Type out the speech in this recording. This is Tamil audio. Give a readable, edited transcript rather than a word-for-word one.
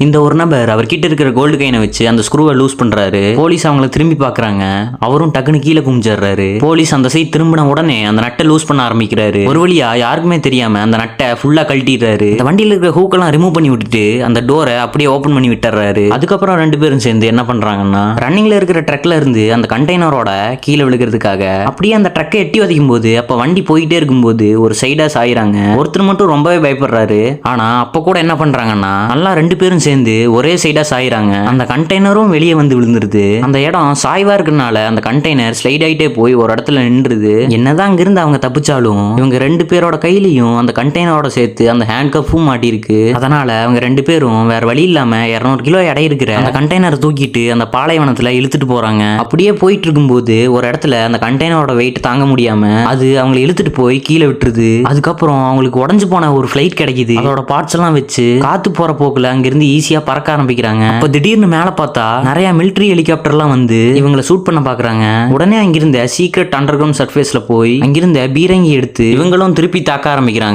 இந்த ஒரு நபர் அவர்கிட்ட இருக்கிற கோல்டு கைனை வச்சு அந்த ஸ்க்ரூவை லூஸ் பண்றாரு. போலீஸ் அவங்கள திரும்பி பாக்குறாங்க. அவரும் டக்குனு கீழே குமிஞ்சிடுறாரு. போலீஸ் அந்த சைட் திரும்பின உடனே அந்த நட்டை லூஸ் பண்ண ஆரம்பிக்கிறாரு. ஒரு வழியா யாருக்குமே தெரியாம அந்த நட்டை ஃபுல்லா கழட்டிடுறாரு. அந்த வண்டியில இருக்கிற ஹூக்கெல்லாம் ரிமூவ் பண்ணி விட்டுட்டு அந்த டோரை அப்படியே ஓபன் பண்ணி விட்டுறாரு. அதுக்கப்புறம் ரெண்டு பேரும் சேர்ந்து என்ன பண்றாங்கன்னா, ரன்னிங்ல இருக்கிற ட்ரக்ல இருந்து அந்த கண்டெய்னரோட கீழே விழுகிறதுக்காக அப்படியே அந்த ட்ரக்கை எட்டி வதைக்கும் போது அப்ப வண்டி போயிட்டே இருக்கும்போது ஒரு சைடா சாயிறாங்க. ஒருத்தர் மட்டும் ரொம்பவே பயப்படுறாரு. ஆனா அப்ப கூட என்ன பண்றாங்கன்னா, நல்லா ரெண்டு பேரும் சேர்ந்து ஒரே சைடா சாயிறாங்க. அந்த கண்டெய்னரும் வெளியே வந்து விழுந்துருது. அந்த இடம் சாய்வா இருக்கனால அந்த கண்டெய்னர் ஸ்லைட் ஆயிட்டே போய் ஒரு இடத்துல நின்றுது. என்னதான் அங்கிருந்து அவங்க தப்பிச்சாலும் இவங்க ரெண்டு பேரோட கையிலையும் அந்த கண்டெய்னரோட சேர்த்து அந்த ஹேண்ட் கப்பும் மாட்டிருக்கு. அதனால அவங்க ரெண்டு பேரும் வேற வழி இல்லாம 200 கிலோ எடை இருக்கிற அந்த கண்டெய்னரை தூக்கிட்டு அந்த பாலைவனத்துல இழுத்துட்டு போறாங்க. அப்படியே போயிட்டு இருக்கும்போது ஒரு இடத்துல அந்த கண்டெய்னரோட வெயிட் தாங்க முடியாம அது அவங்களை இழுத்துட்டு போய் கீழே விட்டுருது. அதுக்கப்புறம் அவங்களுக்கு உடஞ்சு போன ஒரு ஃபிளைட் கிடைக்குது. அதோட பார்ட்ஸ் எல்லாம் வச்சு காத்து போற போக்குல அங்கிருந்து ஈஸியா பறக்க ஆரம்பிக்கிறாங்க. அப்ப திடீர்னு மேல பார்த்தா நிறைய மிலிட்டரி ஹெலிகாப்டர் எல்லாம் வந்து இவங்களை ஷூட் பண்ண பாக்குறாங்க. உடனே அங்கிருந்த சீக்ரெட் அண்டர் கிரவுண்ட் சர்ஃபேஸ்ல போய் அங்கிருந்த பீரங்கி எடுத்து இவங்களும் திருப்பி தாக்க ஆரம்பிக்கிறாங்க.